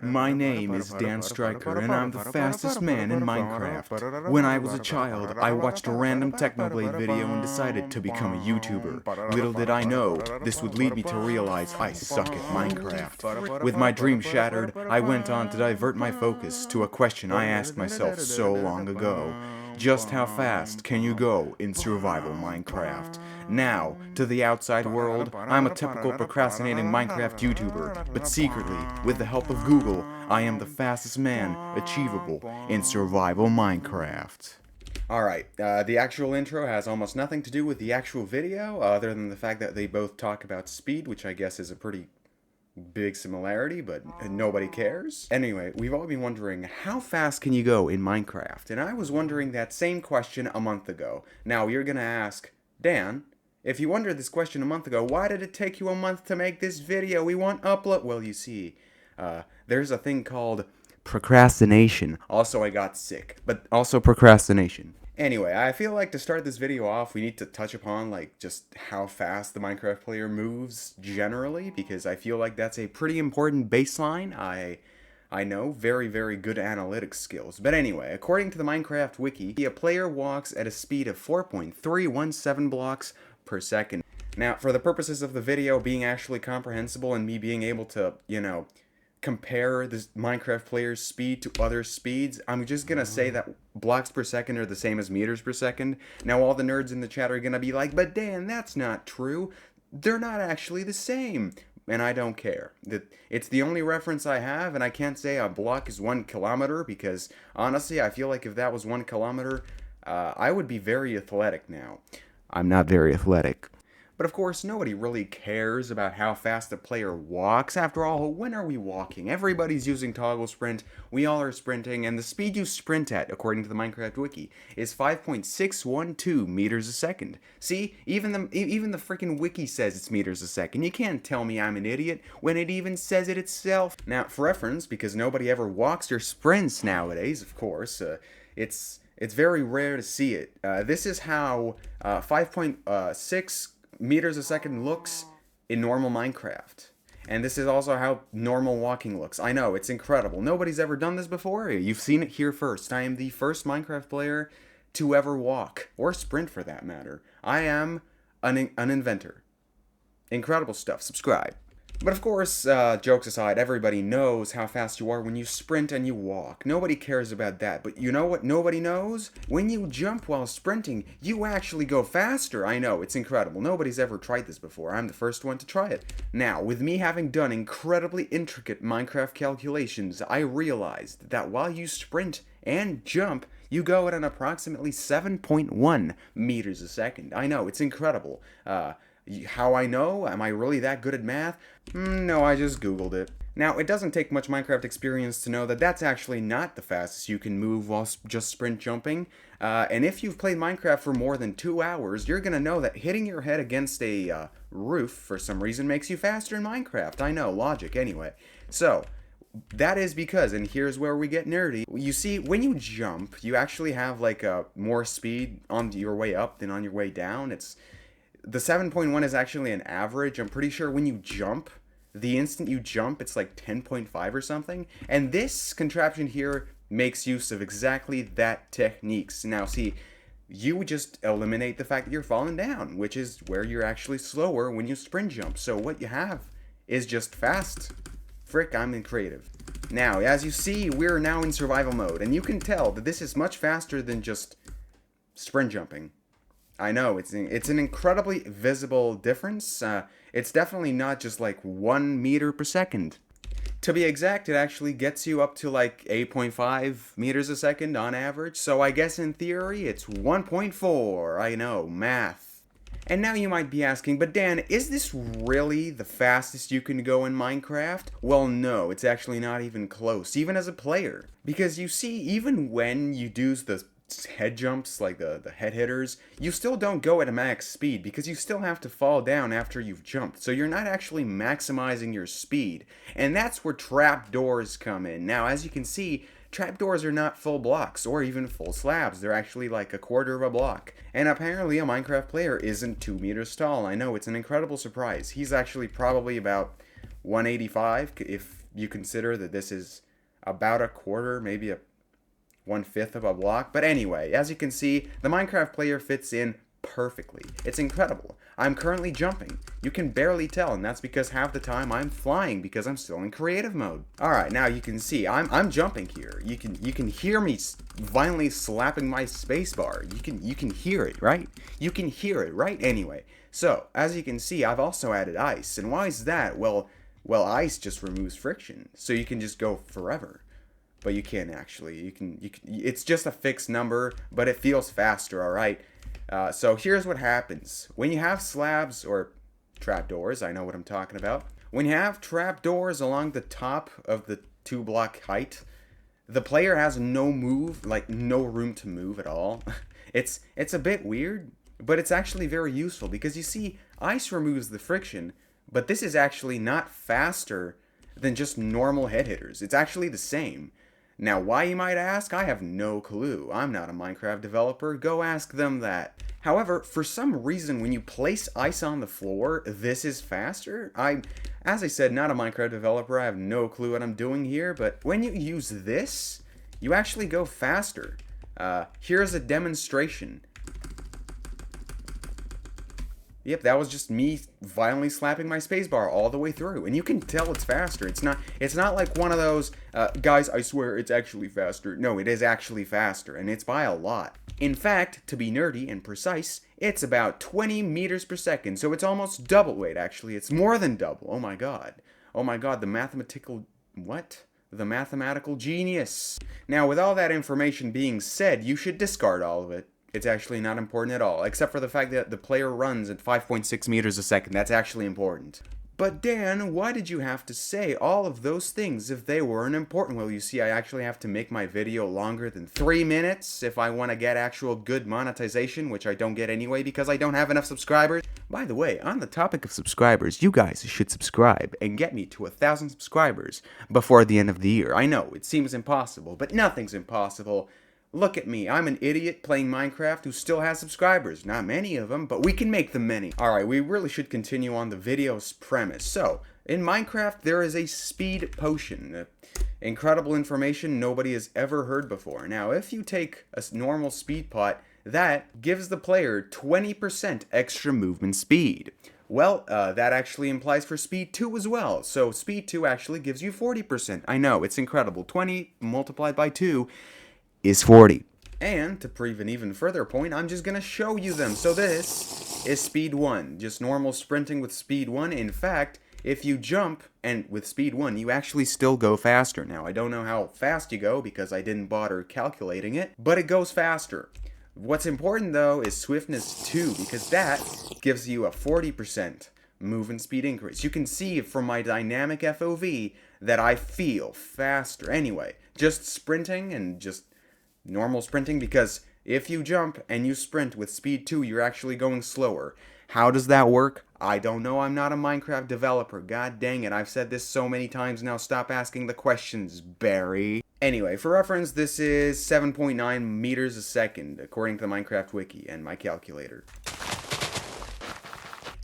My name is Dan Stryker, and I'm the fastest man in Minecraft. When I was a child, I watched a random Technoblade video and decided to become a YouTuber. Little did I know, this would lead me to realize I suck at Minecraft. With my dream shattered, I went on to divert my focus to a question I asked myself so long ago. Just how fast can you go in survival Minecraft? Now, to the outside world, I'm a typical procrastinating Minecraft YouTuber, but secretly, with the help of Google, I am the fastest man achievable in survival Minecraft. Alright, the actual intro has almost nothing to do with the actual video, other than the fact that they both talk about speed, which I guess is a pretty big similarity, but nobody cares. Anyway, we've all been wondering, how fast can you go in Minecraft? And I was wondering that same question a month ago. Now, you're gonna ask, Dan, if you wondered this question a month ago, why did it take you a month to make this video? We want upload. Well, you see, there's a thing called procrastination. Also, I got sick, but also procrastination. Anyway, I feel like to start this video off, we need to touch upon, like, just how fast the Minecraft player moves generally, because I feel like that's a pretty important baseline. I know, very, very good analytics skills. But anyway, according to the Minecraft Wiki, a player walks at a speed of 4.317 blocks per second. Now, for the purposes of the video being actually comprehensible and me being able to, compare this Minecraft player's speed to other speeds, I'm just gonna say that blocks per second are the same as meters per second. Now all the nerds in the chat are gonna be like, but Dan, that's not true. They're not actually the same. And I don't care. It's the only reference I have, and I can't say a block is 1 kilometer, because honestly, I feel like if that was 1 kilometer, I would be very athletic now. I'm not very athletic. But of course, nobody really cares about how fast a player walks. After all, when are we walking? Everybody's using toggle sprint, we all are sprinting, and the speed you sprint at, according to the Minecraft Wiki, is 5.612 meters a second. See, even the freaking wiki says it's meters a second. You can't tell me I'm an idiot when it even says it itself. Now, for reference, because nobody ever walks or sprints nowadays, of course, it's very rare to see it. This is how 5.6 meters a second looks in normal Minecraft. And this is also how normal walking looks. I know, it's incredible. Nobody's ever done this before. You've seen it here first. I am the first Minecraft player to ever walk, or sprint for that matter. I am an inventor. Incredible stuff. Subscribe. But of course, jokes aside, everybody knows how fast you are when you sprint and you walk. Nobody cares about that. But you know what nobody knows? When you jump while sprinting, you actually go faster. I know, it's incredible. Nobody's ever tried this before. I'm the first one to try it. Now, with me having done incredibly intricate Minecraft calculations, I realized that while you sprint and jump, you go at an approximately 7.1 meters a second. I know, it's incredible. How I know? Am I really that good at math? No, I just Googled it. Now, it doesn't take much Minecraft experience to know that that's actually not the fastest you can move while just sprint jumping. And if you've played Minecraft for more than 2 hours, you're gonna know that hitting your head against a roof for some reason makes you faster in Minecraft. I know, logic anyway. So, that is because, and here's where we get nerdy, you see, when you jump, you actually have like more speed on your way up than on your way down. The 7.1 is actually an average. I'm pretty sure when you jump, the instant you jump, it's like 10.5 or something. And this contraption here makes use of exactly that techniques. Now, see, you just eliminate the fact that you're falling down, which is where you're actually slower when you sprint jump. So what you have is just fast. Frick, I'm in creative. Now, as you see, we're now in survival mode, and you can tell that this is much faster than just sprint jumping. I know, it's an incredibly visible difference. It's definitely not just like 1 meter per second. To be exact, it actually gets you up to like 8.5 meters a second on average. So I guess in theory, it's 1.4. I know, math. And now you might be asking, but Dan, is this really the fastest you can go in Minecraft? Well, no, it's actually not even close, even as a player. Because you see, even when you do the head jumps, like the head hitters, you still don't go at a max speed because you still have to fall down after you've jumped. So you're not actually maximizing your speed. And that's where trapdoors come in. Now, as you can see, trapdoors are not full blocks or even full slabs. They're actually like a quarter of a block. And apparently a Minecraft player isn't 2 meters tall. I know, it's an incredible surprise. He's actually probably about 185 if you consider that this is about a quarter, maybe a 1/5 of a block. But anyway, as you can see, the Minecraft player fits in perfectly. It's incredible. I'm currently jumping. You can barely tell, and that's because half the time I'm flying because I'm still in creative mode. Alright, now you can see I'm jumping here. You can hear me violently slapping my spacebar. You can hear it, right? You can hear it, right? Anyway, so as you can see, I've also added ice. And why is that? Well, ice just removes friction, so you can just go forever. But you can't actually. You can. It's just a fixed number, but it feels faster. All right. So here's what happens when you have slabs or trapdoors. I know what I'm talking about. When you have trapdoors along the top of the 2-block height, the player has no room to move at all. It's a bit weird, but it's actually very useful because you see, ice removes the friction, but this is actually not faster than just normal head hitters. It's actually the same. Now, why, you might ask? I have no clue. I'm not a Minecraft developer. Go ask them that. However, for some reason, when you place ice on the floor, this is faster. As I said, not a Minecraft developer. I have no clue what I'm doing here. But when you use this, you actually go faster. Here's a demonstration. Yep, that was just me violently slapping my spacebar all the way through, and you can tell it's faster. It's not like one of those guys, I swear it's actually faster. No, it is actually faster, and it's by a lot. In fact, to be nerdy and precise, it's about 20 meters per second, so it's almost double. Wait, actually, it's more than double. Oh my god. Oh my god, the mathematical genius. Now, with all that information being said, you should discard all of it. It's actually not important at all, except for the fact that the player runs at 5.6 meters a second. That's actually important. But Dan, why did you have to say all of those things if they weren't important? Well, you see, I actually have to make my video longer than 3 minutes if I want to get actual good monetization, which I don't get anyway because I don't have enough subscribers. By the way, on the topic of subscribers, you guys should subscribe and get me to 1,000 subscribers before the end of the year. I know, it seems impossible, but nothing's impossible. Look at me, I'm an idiot playing Minecraft who still has subscribers. Not many of them, but we can make them many. Alright, we really should continue on the video's premise. So, in Minecraft, there is a speed potion. Incredible information nobody has ever heard before. Now, if you take a normal speed pot, that gives the player 20% extra movement speed. Well, that actually implies for speed 2 as well. So, speed 2 actually gives you 40%. I know, it's incredible. 20 multiplied by 2 is 40. And to prove an even further point, I'm just gonna show you them. So this is speed 1, just normal sprinting with speed 1. In fact, if you jump and with speed 1, you actually still go faster. Now, I don't know how fast you go because I didn't bother calculating it, but it goes faster. What's important though is swiftness 2, because that gives you a 40% movement speed increase. You can see from my dynamic FOV that I feel faster. Anyway, just sprinting and just normal sprinting, because if you jump and you sprint with speed 2, you're actually going slower. How does that work? I don't know. I'm not a Minecraft developer. God dang it. I've said this so many times now. Stop asking the questions, Barry. Anyway, for reference, this is 7.9 meters a second, according to the Minecraft Wiki and my calculator.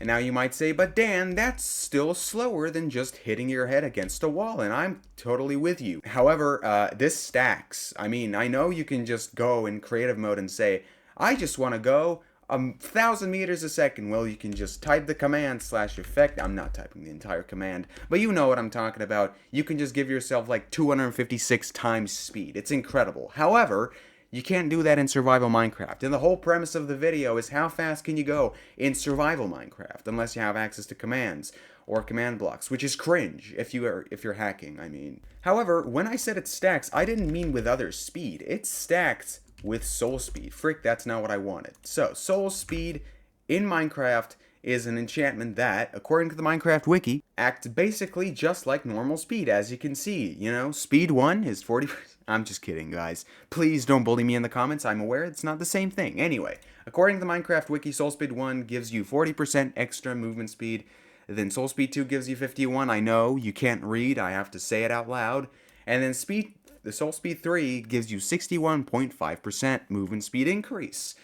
And now you might say, but Dan, that's still slower than just hitting your head against a wall, and I'm totally with you. However, this stacks. I mean, I know you can just go in creative mode and say, I just want to go 1,000 meters a second. Well, you can just type the command /effect. I'm not typing the entire command, but you know what I'm talking about. You can just give yourself like 256 times speed. It's incredible. However, you can't do that in survival Minecraft. And the whole premise of the video is how fast can you go in survival Minecraft unless you have access to commands or command blocks, which is cringe if you're hacking, I mean. However, when I said it stacks, I didn't mean with other speed. It stacks with soul speed. Frick, that's not what I wanted. So, soul speed in Minecraft is an enchantment that, according to the Minecraft Wiki, acts basically just like normal speed, as you can see. You know, speed 1 is 40%. I'm just kidding, guys. Please don't bully me in the comments. I'm aware it's not the same thing. Anyway, according to the Minecraft Wiki, Soul Speed 1 gives you 40% extra movement speed. Then Soul Speed 2 gives you 51. I know, you can't read. I have to say it out loud. And then the Soul Speed 3 gives you 61.5% movement speed increase.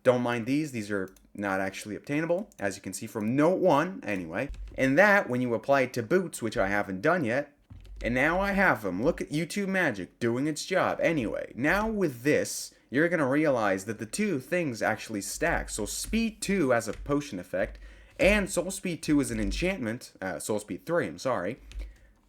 Don't mind these. These are not actually obtainable, as you can see from note 1, anyway. And that, when you apply it to boots, which I haven't done yet, And now I have them. Look at YouTube magic doing its job. Anyway, now with this, you're going to realize that the two things actually stack. So Speed 2 has a potion effect, and Soul Speed 2 is an enchantment, Soul Speed 3, I'm sorry,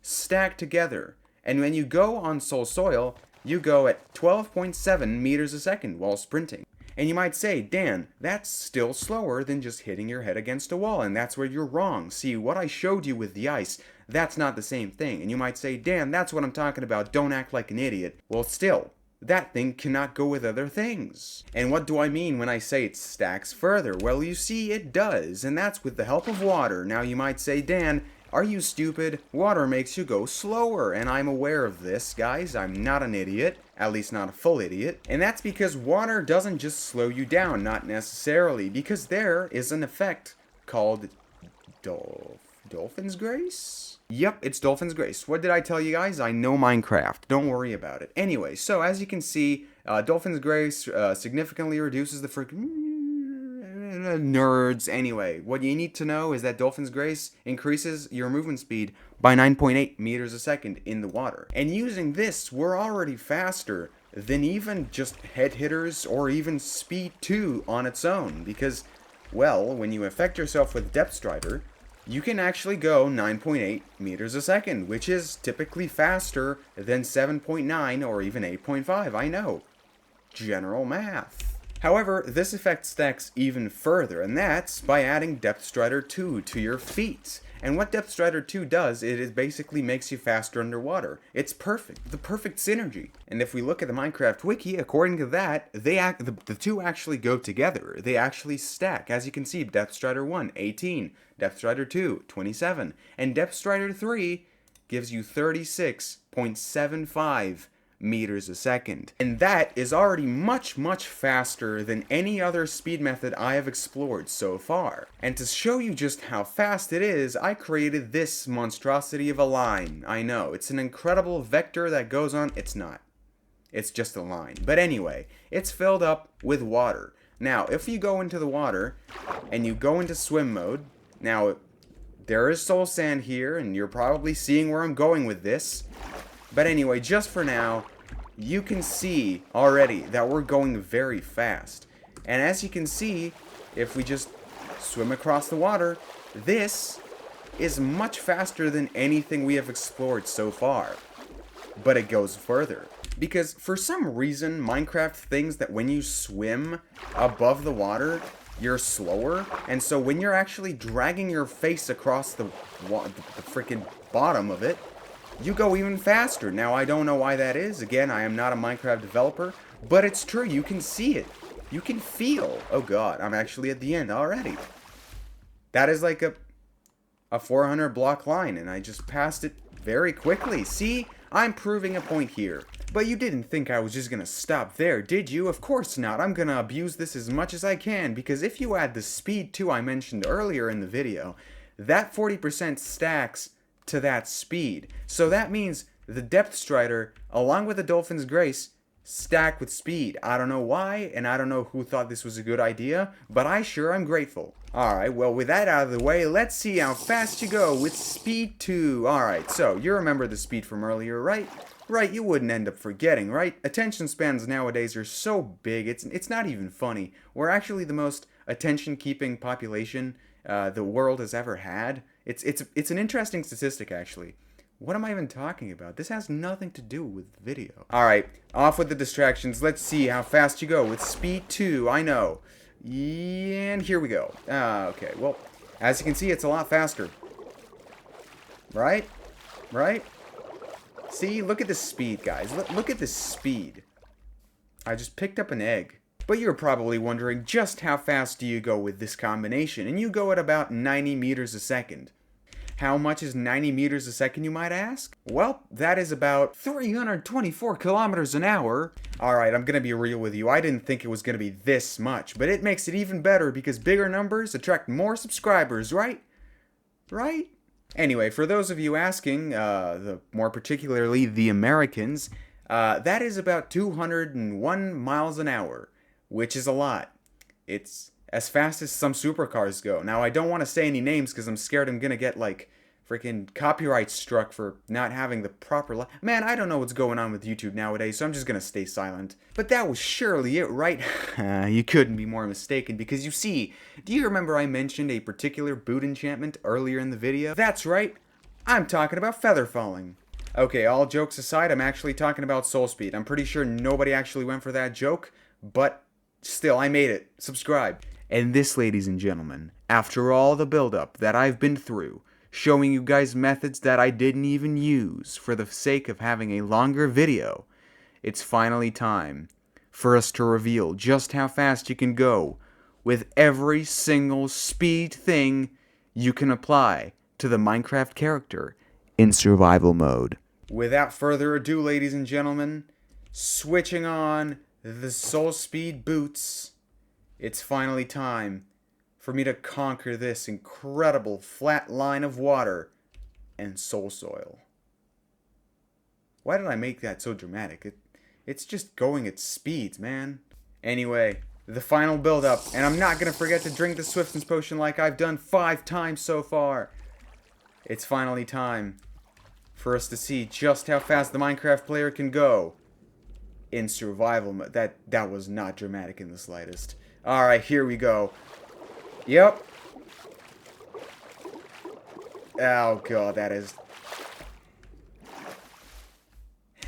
stack together. And when you go on Soul Soil, you go at 12.7 meters a second while sprinting. And you might say, Dan, that's still slower than just hitting your head against a wall, and that's where you're wrong. See, what I showed you with the ice, that's not the same thing. And you might say, Dan, that's what I'm talking about, don't act like an idiot. Well, still, that thing cannot go with other things. And what do I mean when I say it stacks further? Well, you see, it does, and that's with the help of water. Now you might say, Dan, are you stupid? Water makes you go slower, and I'm aware of this, guys. I'm not an idiot, at least not a full idiot. And that's because water doesn't just slow you down, not necessarily, because there is an effect called Dolphin's Grace? Yep, it's Dolphin's Grace. What did I tell you guys? I know Minecraft. Don't worry about it. Anyway, so as you can see, Dolphin's Grace significantly reduces the nerds. Anyway, what you need to know is that Dolphin's Grace increases your movement speed by 9.8 meters a second in the water. And using this, we're already faster than even just head hitters or even Speed 2 on its own. Because, well, when you affect yourself with Depth Strider, you can actually go 9.8 meters a second, which is typically faster than 7.9 or even 8.5. I know. General math. However, this effect stacks even further, and that's by adding Depth Strider 2 to your feet. And what Depth Strider 2 does, it basically makes you faster underwater. It's perfect. The perfect synergy. And if we look at the Minecraft Wiki, according to that, the two actually go together. They actually stack. As you can see, Depth Strider 1, 18. Depth Strider 2, 27. And Depth Strider 3 gives you 36.75 meters a second. And that is already much, much faster than any other speed method I have explored so far. And to show you just how fast it is, I created this monstrosity of a line. I know, it's an incredible vector that goes on. It's not. It's just a line. But anyway, it's filled up with water. Now, if you go into the water and you go into swim mode, now there is soul sand here, and you're probably seeing where I'm going with this. But anyway, just for now, you can see already that we're going very fast. And as you can see, if we just swim across the water, this is much faster than anything we have explored so far. But it goes further. Because for some reason, Minecraft thinks that when you swim above the water, you're slower. And so when you're actually dragging your face across the freaking bottom of it, you go even faster. Now, I don't know why that is. Again, I am not a Minecraft developer, but it's true. You can see it. You can feel. Oh god, I'm actually at the end already. That is like a 400 block line, and I just passed it very quickly. See? I'm proving a point here. But you didn't think I was just gonna stop there, did you? Of course not. I'm gonna abuse this as much as I can, because if you add the Speed 2 I mentioned earlier in the video, that 40% stacks to that speed. So that means the Depth Strider, along with the Dolphin's Grace, stack with speed. I don't know why, and I don't know who thought this was a good idea, but I sure am grateful. Alright, well, with that out of the way, let's see how fast you go with Speed 2. Alright, so you remember the speed from earlier, right? Right, you wouldn't end up forgetting, right? Attention spans nowadays are so big, it's not even funny. We're actually the most attention-keeping population the world has ever had. It's an interesting statistic, actually. What am I even talking about? This has nothing to do with video. Alright, off with the distractions. Let's see how fast you go with Speed 2. I know. And here we go. Okay, well, as you can see, it's a lot faster. Right? Right? See, look at this speed, guys. Look at this speed. I just picked up an egg. But you're probably wondering just how fast do you go with this combination, and you go at about 90 meters a second. How much is 90 meters a second, you might ask? Well, that is about 324 kilometers an hour. Alright, I'm gonna be real with you. I didn't think it was gonna be this much, but it makes it even better because bigger numbers attract more subscribers, right? Right? Anyway, for those of you asking, more particularly the Americans, that is about 201 miles an hour, which is a lot. It's as fast as some supercars go. Now, I don't want to say any names because I'm scared I'm going to get, like, freaking copyright struck for not having the proper Man, I don't know what's going on with YouTube nowadays, so I'm just gonna stay silent. But that was surely it, right? You couldn't be more mistaken, because you see, do you remember I mentioned a particular boot enchantment earlier in the video? That's right, I'm talking about feather falling. Okay, all jokes aside, I'm actually talking about soul speed. I'm pretty sure nobody actually went for that joke, but still, I made it. Subscribe. And this, ladies and gentlemen, after all the build-up that I've been through, showing you guys methods that I didn't even use for the sake of having a longer video, it's finally time for us to reveal just how fast you can go with every single speed thing you can apply to the Minecraft character in survival mode. Without further ado, ladies and gentlemen, switching on the soul speed boots, it's finally time for me to conquer this incredible flat line of water and soul soil. Why did I make that so dramatic? It's just going at speeds, man. Anyway, the final build-up, and I'm not gonna forget to drink the Swiftness potion like I've done 5 times so far. It's finally time for us to see just how fast the Minecraft player can go in survival mode. That was not dramatic in the slightest. Alright, here we go. Yep. Oh god, that is...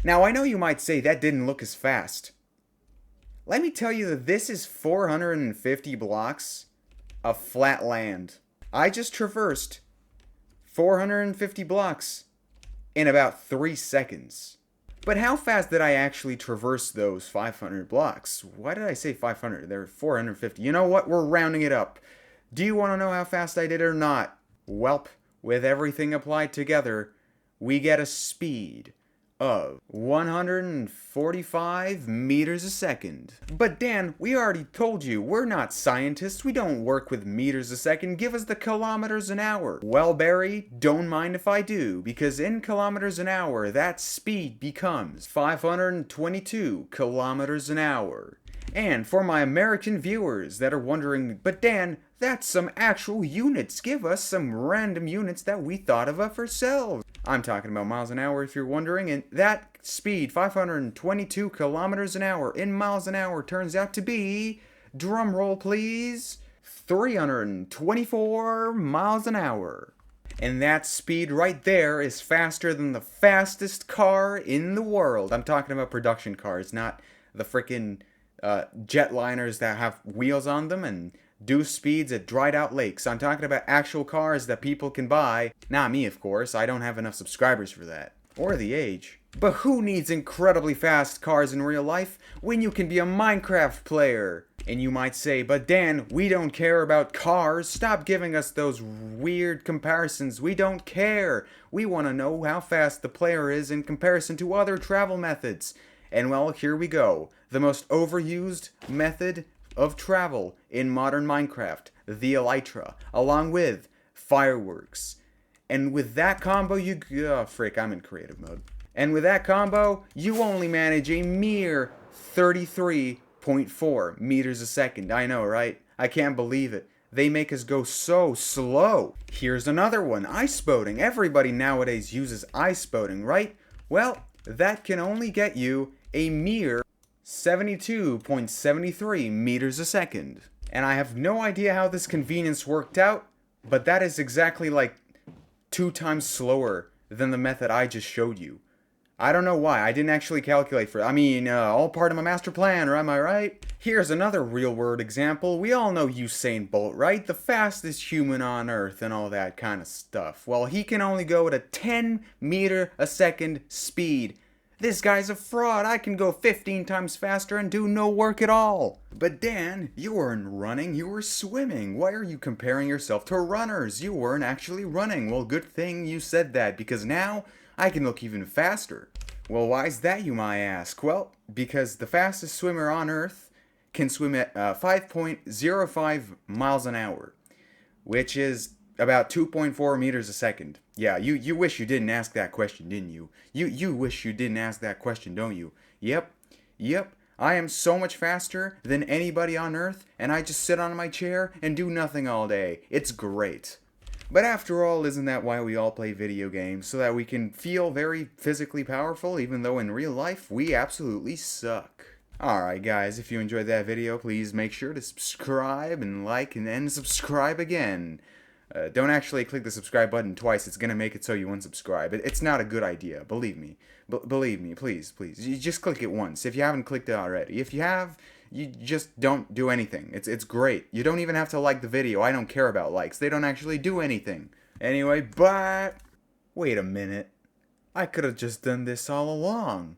Now, I know you might say that didn't look as fast. Let me tell you that this is 450 blocks of flat land. I just traversed 450 blocks in about 3 seconds. But how fast did I actually traverse those 500 blocks? Why did I say 500? They're 450. You know what? We're rounding it up. Do you want to know how fast I did it or not? Welp, with everything applied together, we get a speed of 145 meters a second. But Dan, we already told you, we're not scientists. We don't work with meters a second. Give us the kilometers an hour. Well, Barry, don't mind if I do, because in kilometers an hour, that speed becomes 522 kilometers an hour. And for my American viewers that are wondering, but Dan, that's some actual units. Give us some random units that we thought of ourselves. I'm talking about miles an hour if you're wondering, and that speed, 522 kilometers an hour in miles an hour, turns out to be, drum roll please, 324 miles an hour. And that speed right there is faster than the fastest car in the world. I'm talking about production cars, not the frickin' jetliners that have wheels on them and do speeds at dried out lakes. I'm talking about actual cars that people can buy. Not me, of course. I don't have enough subscribers for that. Or the age. But who needs incredibly fast cars in real life when you can be a Minecraft player? And you might say, but Dan, we don't care about cars. Stop giving us those weird comparisons. We don't care. We want to know how fast the player is in comparison to other travel methods. And well, here we go. The most overused method of travel in modern Minecraft, the elytra, along with fireworks. And with that combo, I'm in creative mode. And with that combo, you only manage a mere 33.4 meters a second. I know, right? I can't believe it. They make us go so slow. Here's another one, ice boating. Everybody nowadays uses ice boating, right? Well, that can only get you a mere 72.73 meters a second. And I have no idea how this convenience worked out, but that is exactly like 2 times slower than the method I just showed you. I don't know why. I didn't actually calculate for it. I mean, all part of my master plan, or am I right? Here's another real-world example. We all know Usain Bolt, right? The fastest human on Earth and all that kind of stuff. Well, he can only go at a 10 meter a second speed. This guy's a fraud. I can go 15 times faster and do no work at all. But Dan, you weren't running, you were swimming. Why are you comparing yourself to runners? You weren't actually running. Well, good thing you said that, because now I can look even faster. Well, why is that, you might ask? Well, because the fastest swimmer on Earth can swim at 5.05 miles an hour, which is about 2.4 meters a second. Yeah, you wish you didn't ask that question, didn't you? You wish you didn't ask that question, don't you? Yep. I am so much faster than anybody on Earth, and I just sit on my chair and do nothing all day. It's great. But after all, isn't that why we all play video games? So that we can feel very physically powerful, even though in real life, we absolutely suck. Alright guys, if you enjoyed that video, please make sure to subscribe and like and then subscribe again. Don't actually click the subscribe button twice, it's gonna make it so you unsubscribe. It's not a good idea, believe me. Believe me, please. You just click it once, if you haven't clicked it already. If you have, you just don't do anything. It's great. You don't even have to like the video, I don't care about likes. They don't actually do anything. Anyway, but... Wait a minute. I could have just done this all along.